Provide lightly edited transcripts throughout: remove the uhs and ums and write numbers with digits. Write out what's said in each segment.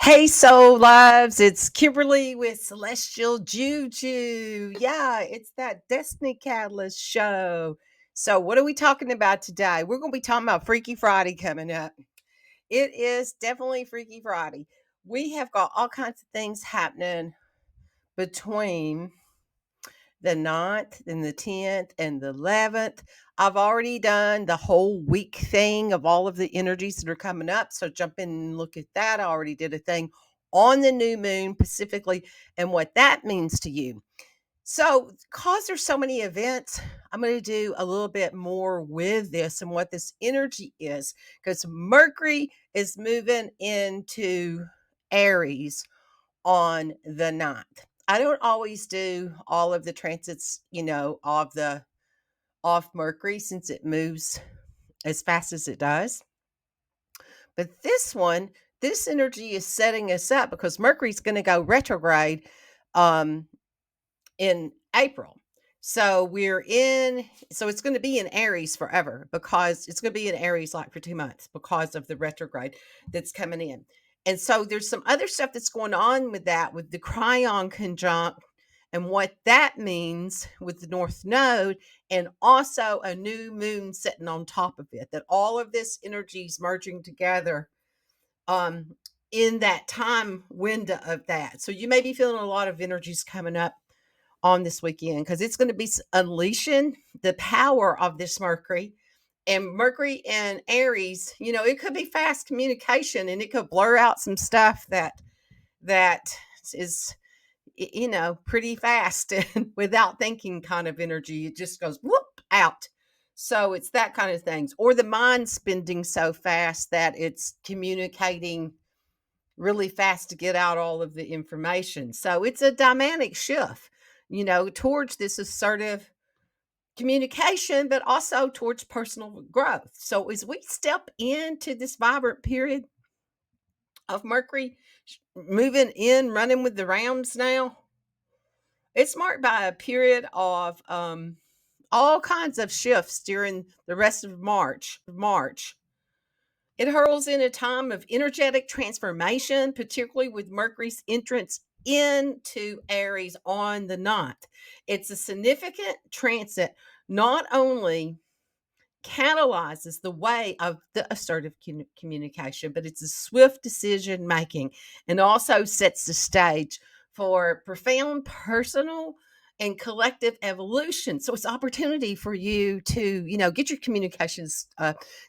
Hey, soul lives, it's Kimberly with Celestial Juju. Yeah, it's that Destiny Catalyst show. So, what are we talking about today? We're going to be talking about Freaky Friday coming up. It is definitely Freaky Friday. We have got all kinds of things happening between the 9th and the 10th and the 11th. I've already done the whole week thing of all of the energies that are coming up. So jump in and look at that. I already did a thing on the new moon specifically and what that means to you. So, because there's so many events, I'm going to do a little bit more with this and what this energy is because Mercury is moving into Aries on the 9th. I don't always do all of the transits, of the off Mercury since it moves as fast as it does. But this energy is setting us up because Mercury's going to go retrograde in April. So it's going to be in Aries forever because it's going to be in Aries like for 2 months because of the retrograde that's coming in. And so there's some other stuff that's going on with that, with the Cryon conjunct and what that means with the North Node, and also a new moon sitting on top of it, that all of this energy is merging together in that time window of that. So you may be feeling a lot of energies coming up on this weekend because it's going to be unleashing the power of this Mercury. And Mercury and Aries, it could be fast communication and it could blur out some stuff that is pretty fast and without thinking kind of energy. It just goes whoop out. So it's that kind of things. Or the mind spinning so fast that it's communicating really fast to get out all of the information. So it's a dynamic shift, towards this assertive communication, but also towards personal growth. So as we step into this vibrant period of Mercury moving in, running with the Rams now, it's marked by a period of all kinds of shifts during the rest of March. It hurls in a time of energetic transformation, particularly with Mercury's entrance into Aries on the 9th. It's a significant transit, not only catalyzes the way of the assertive communication, but it's a swift decision making and also sets the stage for profound personal and collective evolution. So it's opportunity for you to, get your communications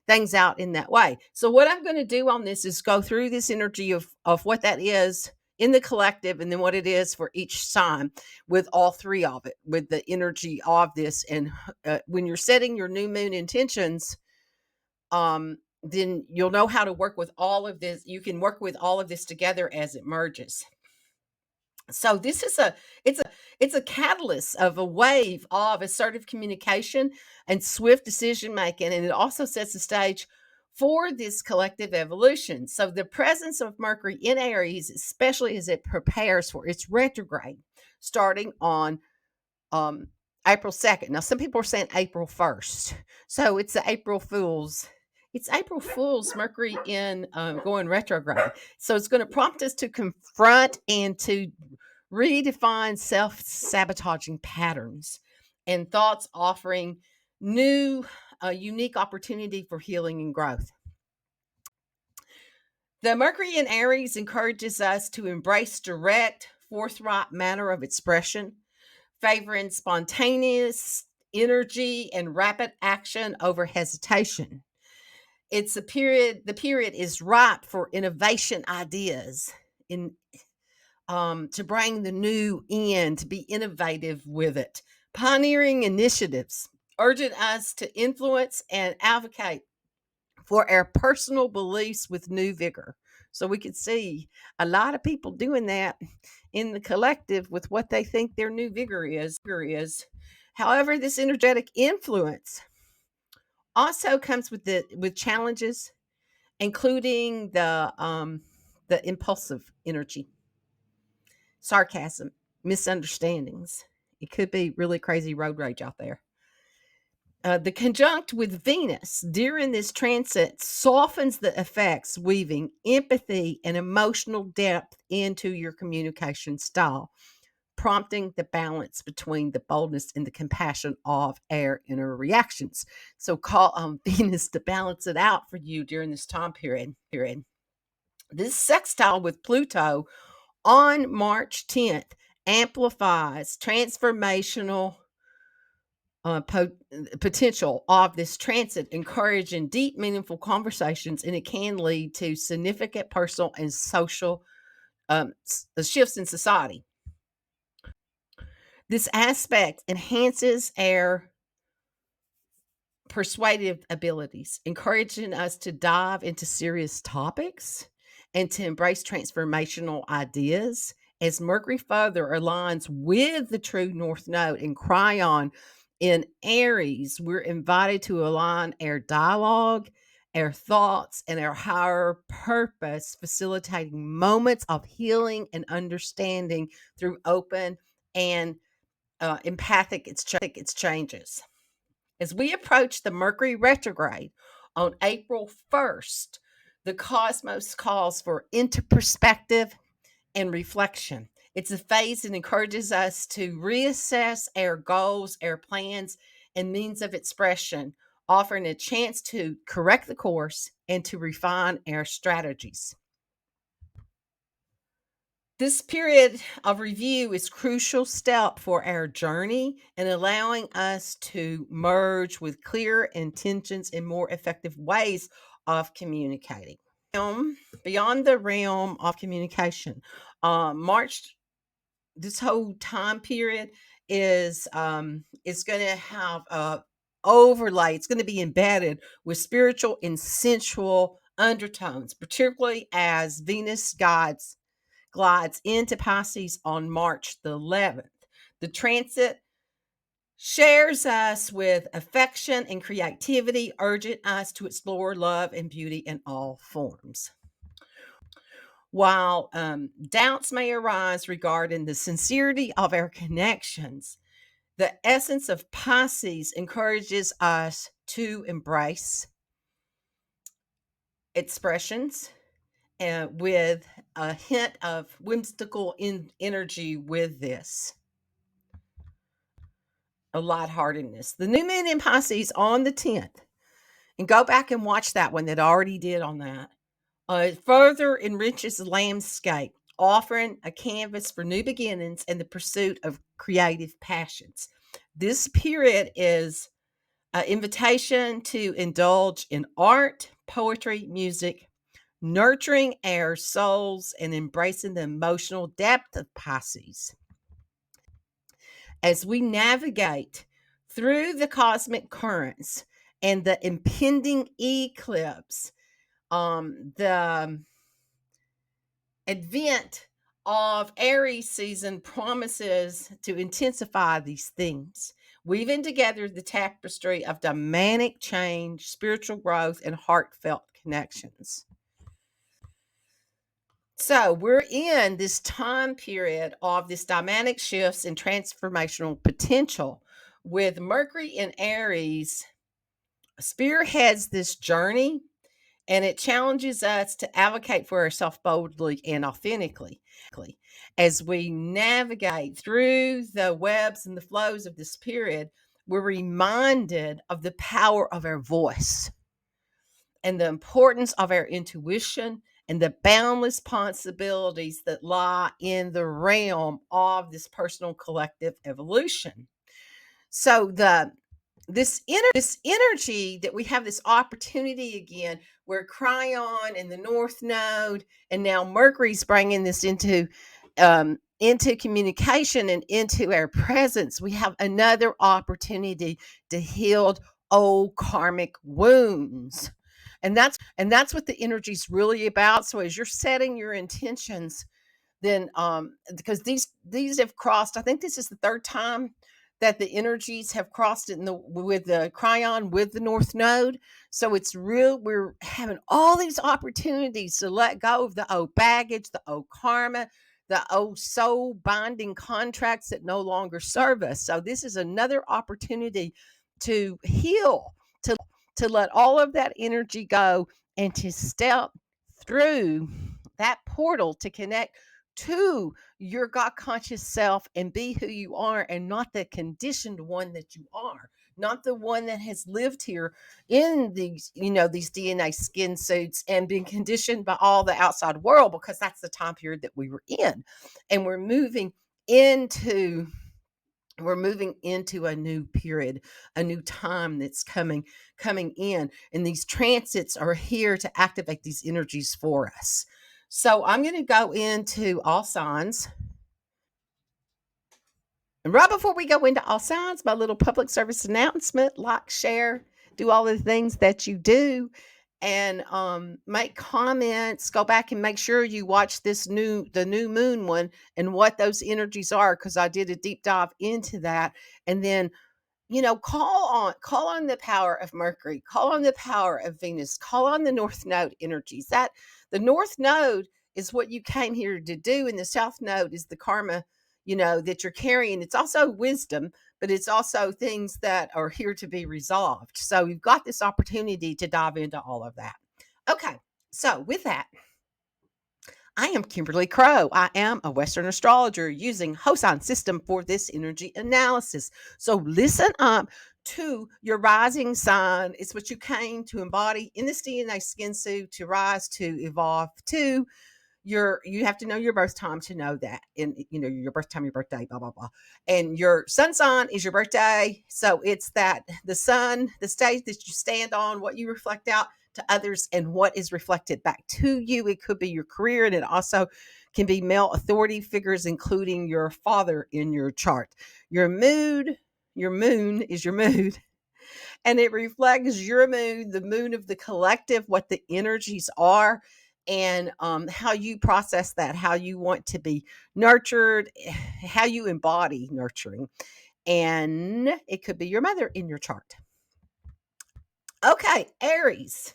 things out in that way. So what I'm going to do on this is go through this energy of what that is in the collective and then what it is for each sign with all three of it, with the energy of this. And when you're setting your new moon intentions, then you'll know how to work with all of this. You can work with all of this together as it merges. So this is it's a catalyst of a wave of assertive communication and swift decision making, and it also sets the stage for this collective evolution. So the presence of Mercury in Aries, especially as it prepares for its retrograde, starting on April 2nd. Now some people are saying April 1st, so it's the April Fool's. It's April Fool's Mercury in going retrograde. So it's going to prompt us to confront and to redefine self-sabotaging patterns and thoughts, offering new, unique opportunity for healing and growth. The Mercury in Aries encourages us to embrace direct, forthright manner of expression, favoring spontaneous energy and rapid action over hesitation. It's the period is ripe for innovation ideas in to bring the new in, to be innovative with it. Pioneering initiatives, urging us to influence and advocate for our personal beliefs with new vigor. So we could see a lot of people doing that in the collective with what they think their new vigor is. However, this energetic influence also comes with challenges, including the impulsive energy, sarcasm, misunderstandings. It could be really crazy road rage out there. The conjunct with Venus during this transit softens the effects, weaving empathy and emotional depth into your communication style, prompting the balance between the boldness and the compassion of our inner reactions. So call on Venus to balance it out for you during this time period. This sextile with Pluto on March 10th amplifies transformational potential of this transit, encouraging deep, meaningful conversations, and it can lead to significant personal and social shifts in society. This aspect enhances our persuasive abilities, encouraging us to dive into serious topics and to embrace transformational ideas. As Mercury further aligns with the true North Node in Cryon in Aries, we're invited to align our dialogue, our thoughts, and our higher purpose, facilitating moments of healing and understanding through open and empathic exchanges. As we approach the Mercury retrograde on April 1st, the cosmos calls for introspective and reflection. It's a phase that encourages us to reassess our goals, our plans, and means of expression, offering a chance to correct the course and to refine our strategies. This period of review is crucial step for our journey and allowing us to merge with clear intentions and more effective ways of communicating. Beyond the realm of communication, March, this whole time period is going to have a overlay. It's going to be embedded with spiritual and sensual undertones, particularly as Venus glides into Pisces on March the 11th. The transit shares us with affection and creativity, urging us to explore love and beauty in all forms. While doubts may arise regarding the sincerity of our connections, the essence of Pisces encourages us to embrace expressions with a hint of whimsical energy with this. A lightheartedness. The new moon in Pisces on the 10th, and go back and watch that one that already did on that. It further enriches the landscape, offering a canvas for new beginnings and the pursuit of creative passions. This period is an invitation to indulge in art, poetry, music, nurturing our souls and embracing the emotional depth of Pisces. As we navigate through the cosmic currents and the impending eclipse, the advent of Aries season promises to intensify these themes, weaving together the tapestry of dynamic change, spiritual growth, and heartfelt connections. So we're in this time period of this dynamic shifts and transformational potential with Mercury in Aries spearheads this journey, and it challenges us to advocate for ourselves boldly and authentically. As we navigate through the webs and the flows of this period, we're reminded of the power of our voice and the importance of our intuition and the boundless possibilities that lie in the realm of this personal collective evolution. So this energy that we have, this opportunity again, where Cryon and the North Node, and now Mercury's bringing this into communication and into our presence. We have another opportunity to heal old karmic wounds. And that's what the energy is really about. So as you're setting your intentions, then because these have crossed, I think this is the third time that the energies have crossed it with the Cryon with the North Node. So it's real. We're having all these opportunities to let go of the old baggage, the old karma, the old soul binding contracts that no longer serve us. So this is another opportunity to heal, to let all of that energy go, and to step through that portal to connect to your God conscious self and be who you are, and not the conditioned one that you are, not the one that has lived here in these, these DNA skin suits and been conditioned by all the outside world, because that's the time period that we were in. And into we're moving into a new period, a new time that's coming in, and these transits are here to activate these energies for us. So I'm going to go into all signs. And right before we go into all signs, my little public service announcement: like, share, do all the things that you do, and make comments. Go back and make sure you watch the new moon one and what those energies are, because I did a deep dive into that. And then, call on the power of Mercury, call on the power of Venus, call on the North Node energies. That the North Node is what you came here to do, and the South Node is the karma, that you're carrying. It's also wisdom, but it's also things that are here to be resolved. So you've got this opportunity to dive into all of that. Okay, so with that, I am Kimberly Crow. I am a Western astrologer using Hosan system for this energy analysis. So listen up to your rising sign. It's what you came to embody in this DNA skin suit, to rise, to evolve, to you have to know your birth time to know that. And your birth time, your birthday, blah blah blah. And your sun sign is your birthday. So it's that the sun, the stage that you stand on, what you reflect out to others, and what is reflected back to you. It could be your career, and it also can be male authority figures, including your father in your chart. Your moon is your mood, and it reflects your mood, the moon of the collective, what the energies are, and how you process that, how you want to be nurtured, how you embody nurturing. And it could be your mother in your chart. Okay, Aries.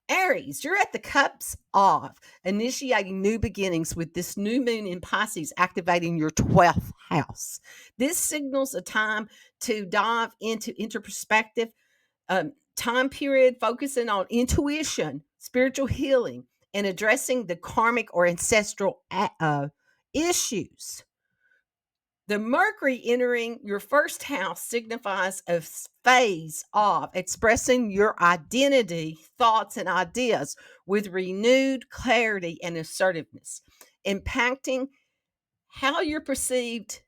Aries, you're at the cups of initiating new beginnings with this new moon in Pisces activating your 12th house. This signals a time to dive into introspective time period, focusing on intuition, spiritual healing, and addressing the karmic or ancestral issues. The Mercury entering your first house signifies a phase of expressing your identity, thoughts, and ideas with renewed clarity and assertiveness, impacting how you're perceived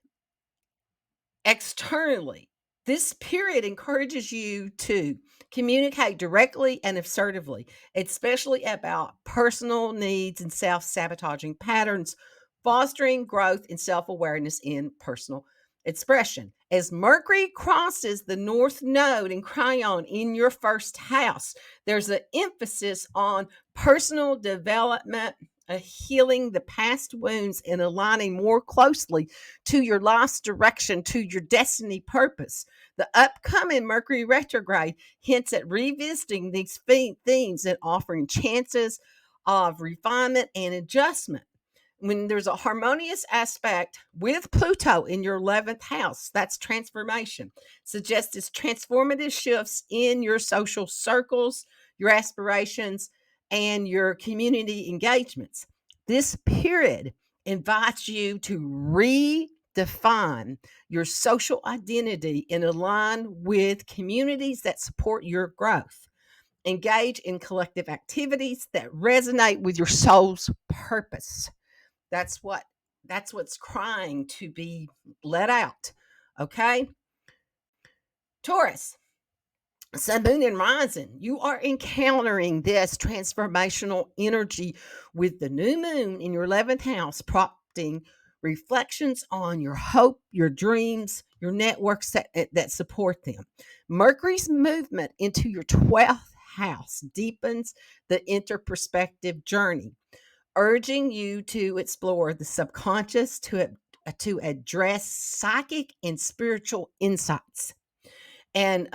externally. This period encourages you to communicate directly and assertively, especially about personal needs and self-sabotaging patterns, fostering growth and self-awareness in personal expression. As Mercury crosses the North Node in Chiron in your first house, there's an emphasis on personal development, healing the past wounds, and aligning more closely to your life's direction, to your destiny purpose. The upcoming Mercury retrograde hints at revisiting these themes and offering chances of refinement and adjustment. When there's a harmonious aspect with Pluto in your 11th house, that's transformation. Suggests this transformative shifts in your social circles, your aspirations, and your community engagements. This period invites you to redefine your social identity and align with communities that support your growth. Engage in collective activities that resonate with your soul's purpose. That's what's crying to be let out. Okay? Taurus, Sun, Moon, and Rising, you are encountering this transformational energy with the new moon in your 11th house, prompting reflections on your hope, your dreams, your networks that support them. Mercury's movement into your 12th house deepens the interperspective journey, urging you to explore the subconscious, to address psychic and spiritual insights, and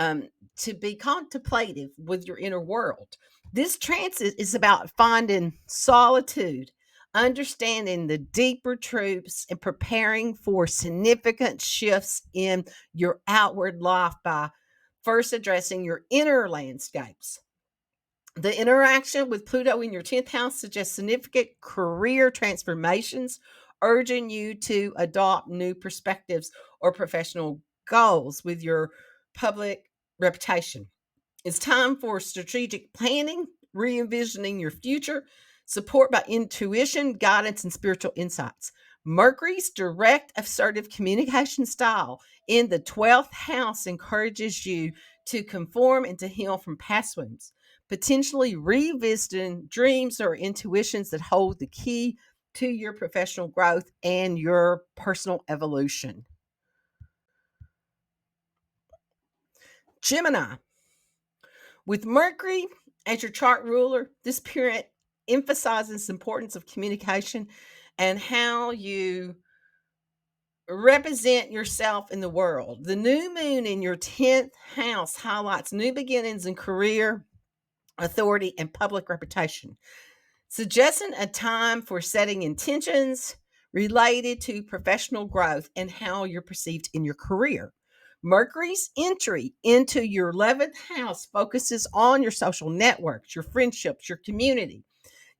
to be contemplative with your inner world. This transit is about finding solitude, understanding the deeper truths, and preparing for significant shifts in your outward life by first addressing your inner landscapes. The interaction with Pluto in your 10th house suggests significant career transformations, urging you to adopt new perspectives or professional goals with your public reputation. It's time for strategic planning, re envisioning your future, support by intuition, guidance, and spiritual insights. Mercury's direct, assertive communication style in the 12th house encourages you to conform and to heal from past wounds, potentially revisiting dreams or intuitions that hold the key to your professional growth and your personal evolution. Gemini. With Mercury as your chart ruler, this period emphasizes the importance of communication and how you represent yourself in the world. The new moon in your 10th house highlights new beginnings in career, authority, and public reputation, suggesting a time for setting intentions related to professional growth and how you're perceived in your career. Mercury's entry into your 11th house focuses on your social networks, your friendships, your community,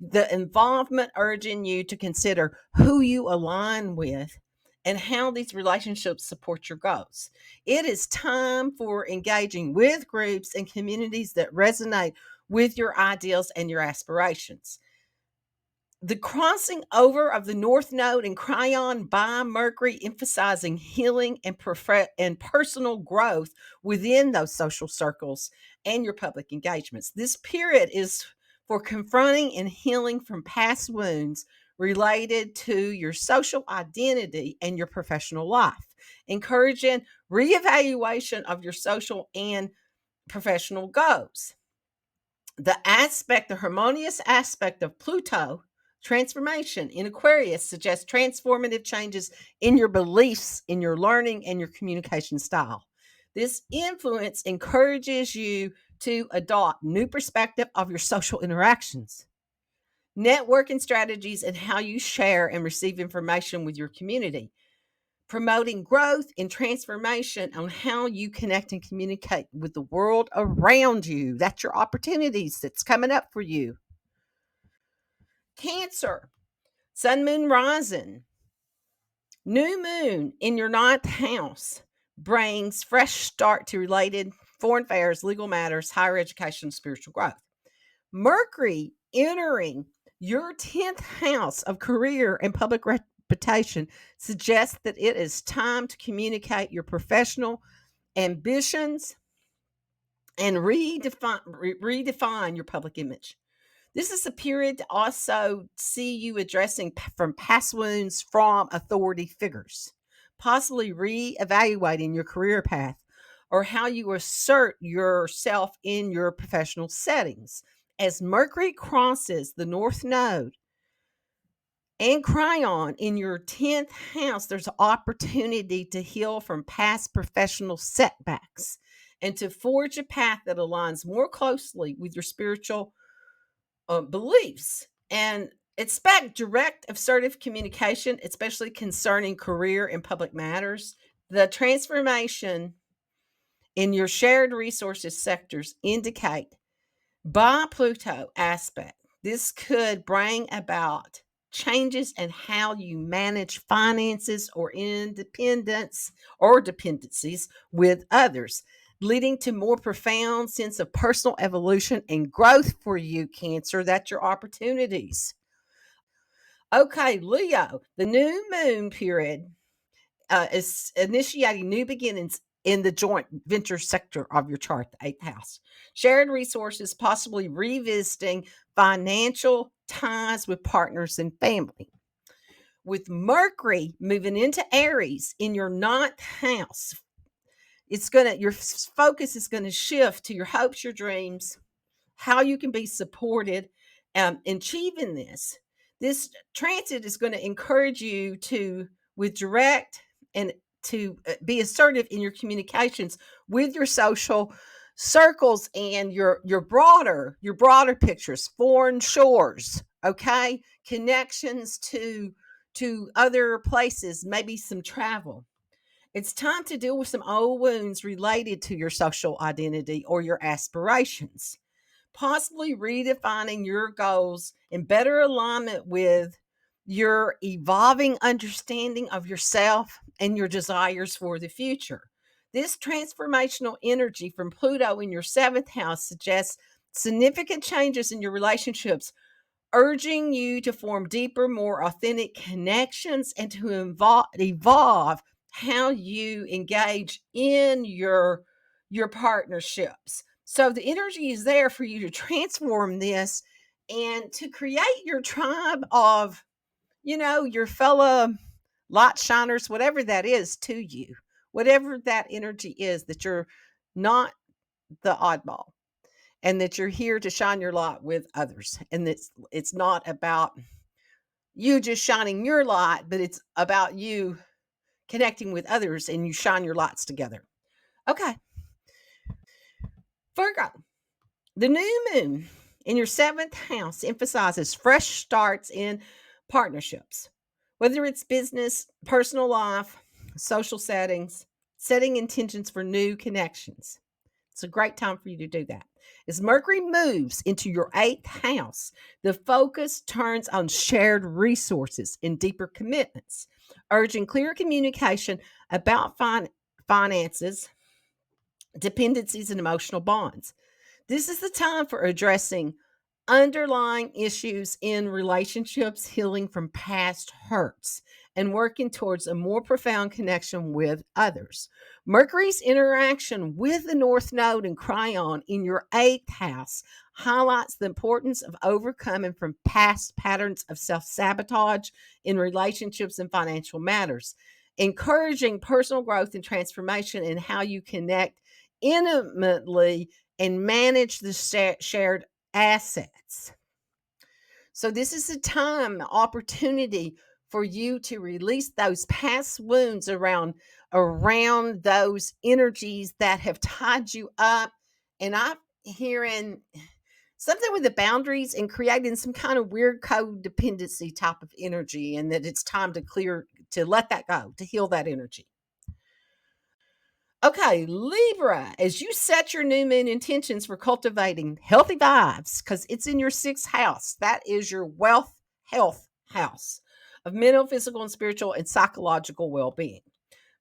the involvement urging you to consider who you align with and how these relationships support your goals. It is time for engaging with groups and communities that resonate with your ideals and your aspirations. The crossing over of the North Node and Chiron by Mercury, emphasizing healing and personal growth within those social circles and your public engagements. This period is for confronting and healing from past wounds related to your social identity and your professional life, encouraging reevaluation of your social and professional goals. The harmonious aspect of Pluto transformation in Aquarius suggests transformative changes in your beliefs, in your learning, and your communication style. This influence encourages you to adopt new perspective of your social interactions, networking strategies, and how you share and receive information with your community, promoting growth and transformation on how you connect and communicate with the world around you. That's your opportunities that's coming up for you. Cancer, sun, moon, rising. New moon in your 9th house brings fresh start to related foreign affairs, legal matters, higher education, spiritual growth. Mercury entering your 10th house of career and public reputation suggests that it is time to communicate your professional ambitions and redefine your public image. This is a period to also see you addressing from past wounds from authority figures, possibly reevaluating your career path or how you assert yourself in your professional settings. As Mercury crosses the North Node and Chiron in your 10th house, there's an opportunity to heal from past professional setbacks and to forge a path that aligns more closely with your spiritual beliefs. And expect direct, assertive communication, especially concerning career and public matters. The transformation in your shared resources sectors indicate by Pluto aspect, this could bring about changes in how you manage finances or independence or dependencies with others, leading to more profound sense of personal evolution and growth for you, Cancer. That's your opportunities. Okay, Leo, the new moon period is initiating new beginnings in the joint venture sector of your chart, the 8th house. Shared resources, possibly revisiting financial ties with partners and family. With Mercury moving into Aries in your 9th house, your focus is going to shift to your hopes, your dreams, how you can be supported in achieving this. This transit is going to encourage you to, with direct and to be assertive in your communications with your social circles and your broader pictures, foreign shores, okay, connections to other places, maybe some travel. It's time to deal with some old wounds related to your social identity or your aspirations, possibly redefining your goals in better alignment with your evolving understanding of yourself and your desires for the future. This transformational energy from Pluto in your seventh house suggests significant changes in your relationships, urging you to form deeper, more authentic connections and to evolve how you engage in your partnerships. So the energy is there for you to transform this and to create your tribe of, your fellow light shiners, whatever that is to you, whatever that energy is, that you're not the oddball and that you're here to shine your light with others. And it's not about you just shining your light, but it's about you connecting with others and you shine your lights together. Okay. Virgo, the new moon in your seventh house emphasizes fresh starts in partnerships, whether it's business, personal life, social settings, setting intentions for new connections. It's a great time for you to do that. As Mercury moves into your eighth house, the focus turns on shared resources and deeper commitments, urging clear communication about finances, dependencies, and emotional bonds. This is the time for addressing underlying issues in relationships, healing from past hurts, and working towards a more profound connection with others. Mercury's interaction with the North Node and Cryon in your eighth house highlights the importance of overcoming from past patterns of self sabotage in relationships and financial matters, encouraging personal growth and transformation in how you connect intimately and manage the shared assets. So this is a time, opportunity for you to release those past wounds around those energies that have tied you up. And I'm hearing something with the boundaries and creating some kind of weird codependency type of energy, and that it's time to let that go, to heal that energy. Okay, Libra, as you set your new moon intentions for cultivating healthy vibes, because it's in your sixth house, that is your wealth, health house of mental, physical, and spiritual and psychological well being.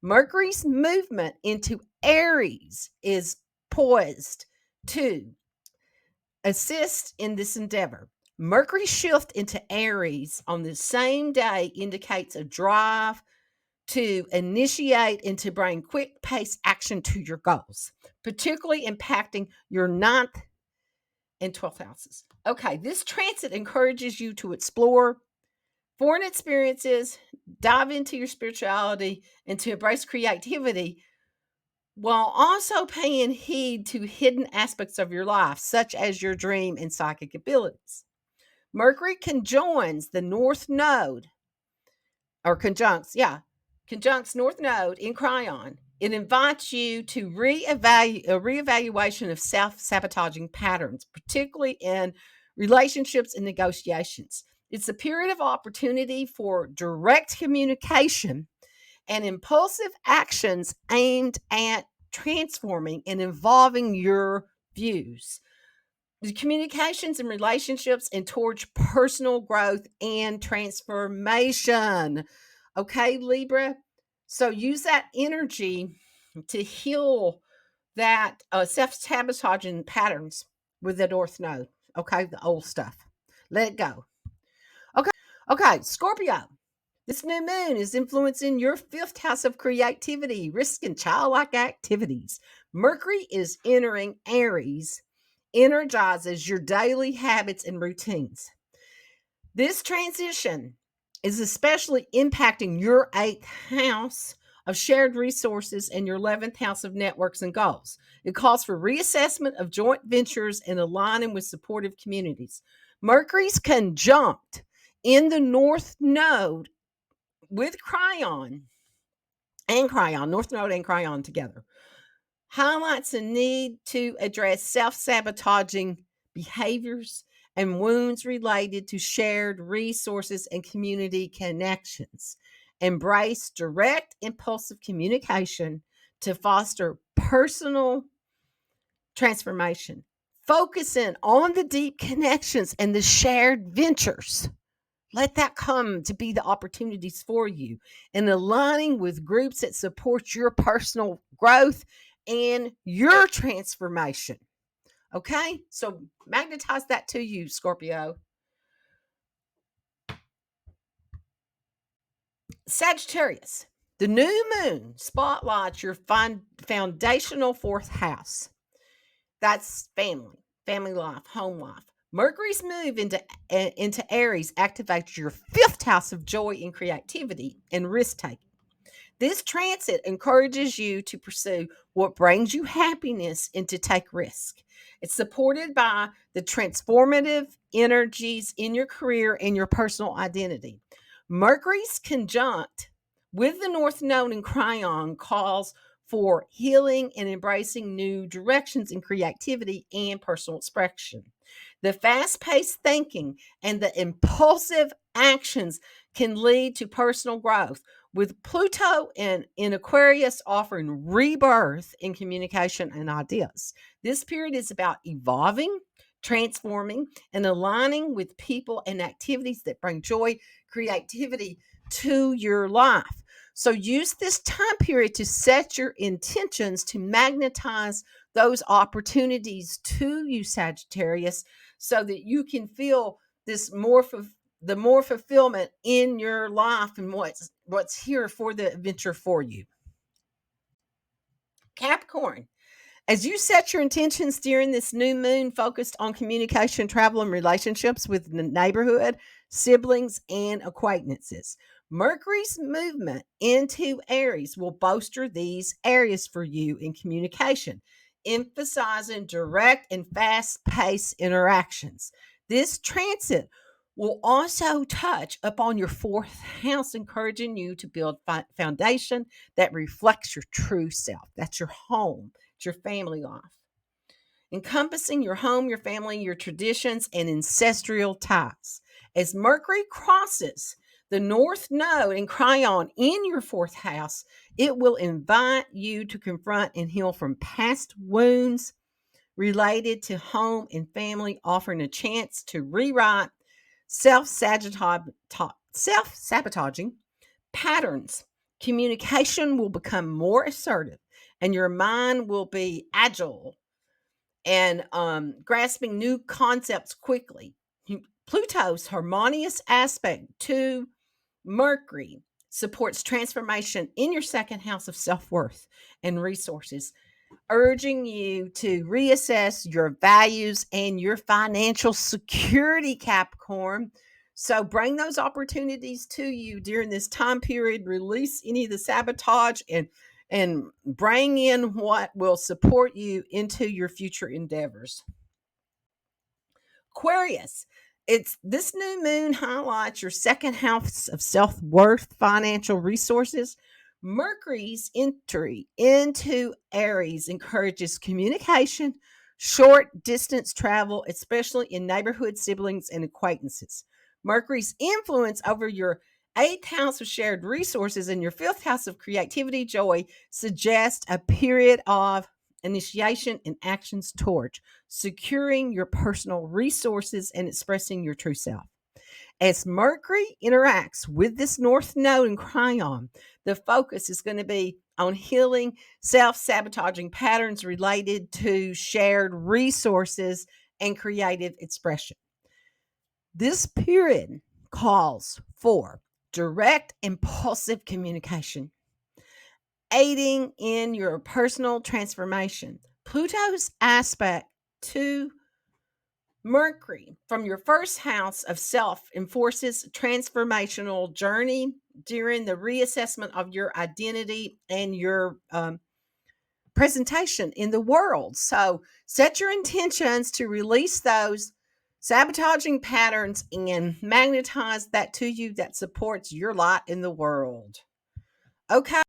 Mercury's movement into Aries is poised to assist in this endeavor. Mercury's shift into Aries on the same day indicates a drive to initiate and to bring quick pace action to your goals, particularly impacting your ninth and 12th houses. Okay, this transit encourages you to explore foreign experiences, dive into your spirituality, and to embrace creativity while also paying heed to hidden aspects of your life, such as your dream and psychic abilities. Mercury conjoins the North Node, or conjuncts North Node in Cryon. It invites you to a reevaluation of self-sabotaging patterns, particularly in relationships and negotiations. It's a period of opportunity for direct communication and impulsive actions aimed at transforming and evolving your views, the communications and relationships, and towards personal growth and transformation. Okay, Libra. So use that energy to heal that self-sabotaging patterns with the North Node. Okay, the old stuff. Let it go. Okay, Scorpio. This new moon is influencing your fifth house of creativity, risk, and childlike activities. Mercury is entering Aries, energizes your daily habits and routines. This transition is especially impacting your eighth house of shared resources and your 11th house of networks and goals. It calls for reassessment of joint ventures and aligning with supportive communities. Mercury's conjunct in the North Node with North Node and Cryon together, highlights a need to address self-sabotaging behaviors and wounds related to shared resources and community connections. Embrace direct, impulsive communication to foster personal transformation. Focusing on the deep connections and the shared ventures. Let that come to be the opportunities for you, and aligning with groups that support your personal growth and your transformation. Okay? So magnetize that to you, Scorpio. Sagittarius. The new moon spotlights your foundational fourth house. That's family life, home life. Mercury's move into Aries activates your fifth house of joy and creativity and risk taking. This transit encourages you to pursue what brings you happiness and to take risk. It's supported by the transformative energies in your career and your personal identity. Mercury's conjunct with the North Node in Cryon calls for healing and embracing new directions in creativity and personal expression. The fast paced thinking and the impulsive actions can lead to personal growth, with Pluto in Aquarius offering rebirth in communication and ideas. This period is about evolving, transforming, and aligning with people and activities that bring joy, creativity to your life. So use this time period to set your intentions to magnetize those opportunities to you, Sagittarius, so that you can feel this more fulfillment in your life and what's here for the adventure for you. Capricorn, as you set your intentions during this new moon focused on communication, travel, and relationships with the neighborhood, siblings, and acquaintances, Mercury's movement into Aries will bolster these areas for you in communication, emphasizing direct and fast paced interactions. This transit will also touch upon your fourth house, encouraging you to build foundation that reflects your true self. That's your home, it's your family life, encompassing your home, your family, your traditions, and ancestral ties. As Mercury crosses the North Node in Cryon in your fourth house, it will invite you to confront and heal from past wounds related to home and family, offering a chance to rewrite self-sabotaging patterns. Communication will become more assertive, and your mind will be agile and grasping new concepts quickly. Pluto's harmonious aspect to Mercury supports transformation in your second house of self-worth and resources, urging you to reassess your values and your financial security, Capricorn. So bring those opportunities to you during this time period, release any of the sabotage, and bring in what will support you into your future endeavors. Aquarius, it's this new moon highlights your second house of self-worth, financial resources. Mercury's entry into Aries encourages communication, short distance travel, especially in neighborhood, siblings, and acquaintances. Mercury's influence over your eighth house of shared resources and your fifth house of creativity, joy, suggests a period of initiation and actions towards securing your personal resources and expressing your true self. As Mercury interacts with this North Node in Cryon, the focus is going to be on healing self-sabotaging patterns related to shared resources and creative expression. This period calls for direct, impulsive communication, aiding in your personal transformation. Pluto's aspect to Mercury from your first house of self enforces transformational journey during the reassessment of your identity and your presentation in the world. So set your intentions to release those sabotaging patterns and magnetize that to you that supports your light in the world. Okay,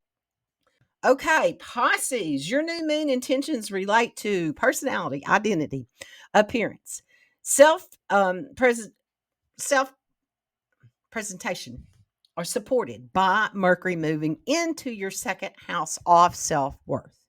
Pisces, your new moon intentions relate to personality, identity, appearance, self self presentation, are supported by Mercury moving into your second house of self-worth.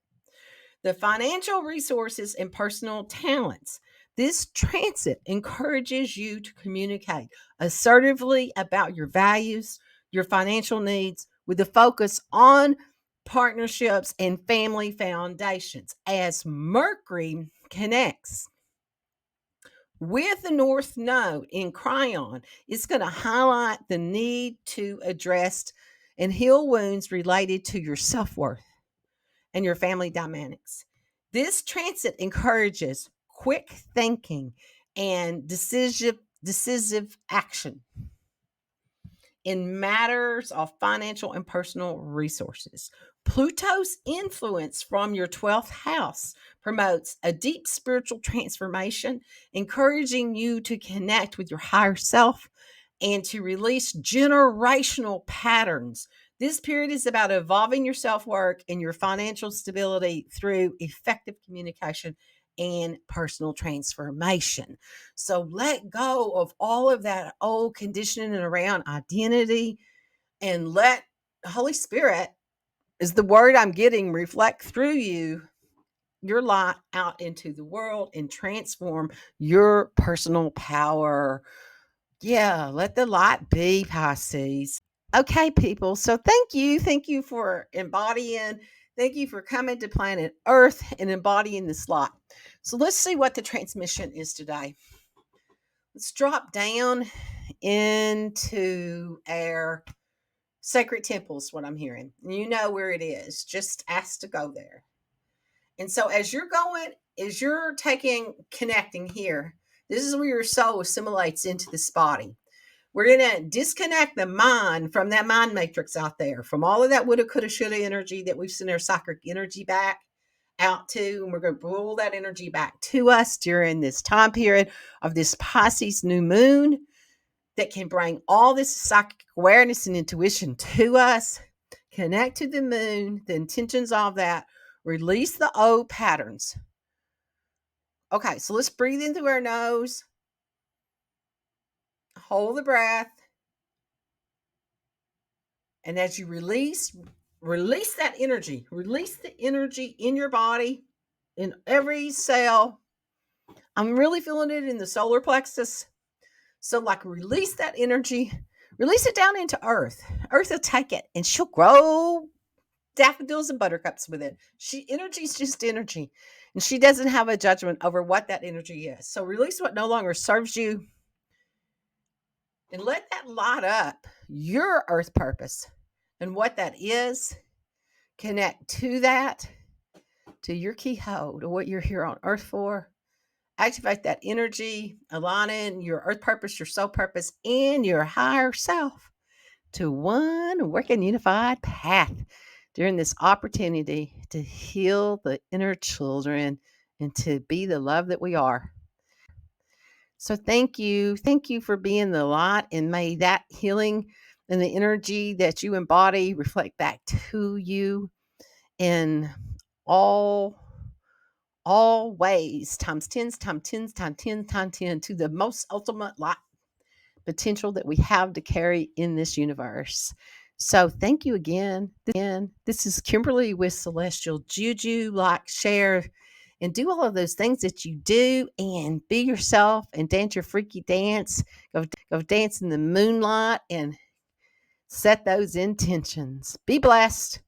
The financial resources and personal talents. This transit encourages you to communicate assertively about your values, your financial needs, with a focus on partnerships and family foundations. As Mercury connects with the North Node in Cryon, it's going to highlight the need to address and heal wounds related to your self worth and your family dynamics. This transit encourages quick thinking and decisive action in matters of financial and personal resources. Pluto's influence from your 12th house promotes a deep spiritual transformation, encouraging you to connect with your higher self and to release generational patterns. This period is about evolving your self work and your financial stability through effective communication and personal transformation. So let go of all of that old conditioning around identity and let Holy Spirit, is the word I'm getting, reflect through you your light out into the world and transform your personal power. Yeah, let the light be, Pisces. Okay, people. So thank you. Thank you for embodying. Thank you for coming to planet Earth and embodying this light. So let's see what the transmission is today. Let's drop down into our sacred temples, what I'm hearing. You know where it is. Just ask to go there. And so as you're connecting here, this is where your soul assimilates into this body. We're going to disconnect the mind from that mind matrix out there, from all of that woulda, coulda, shoulda energy that we've sent our psychic energy back out to. And we're going to pull that energy back to us during this time period of this Pisces new moon that can bring all this psychic awareness and intuition to us. Connect to the moon, the intentions of that, release the old patterns. Okay, so let's breathe in through our nose, hold the breath. And as you release that energy, release the energy in your body, in every cell. I'm really feeling it in the solar plexus. So, like, release that energy, release it down into Earth. Earth will take it and she'll grow daffodils and buttercups with it. Energy is just energy. And she doesn't have a judgment over what that energy is. So, release what no longer serves you and let that light up your Earth purpose and what that is. Connect to that, to your keyhole, to what you're here on Earth for. Activate that energy, aligning your Earth purpose, your soul purpose, and your higher self to one working unified path during this opportunity to heal the inner children and to be the love that we are. So thank you. Thank you for being the light, and may that healing and the energy that you embody reflect back to you in all ways, times tens, times tens, times tens, times 10, to the most ultimate light potential that we have to carry in this universe. So thank you again. This is Kimberly with Celestial Juju. Like, share, and do all of those things that you do, and be yourself and dance your freaky dance. Go dance in the moonlight and set those intentions. Be blessed.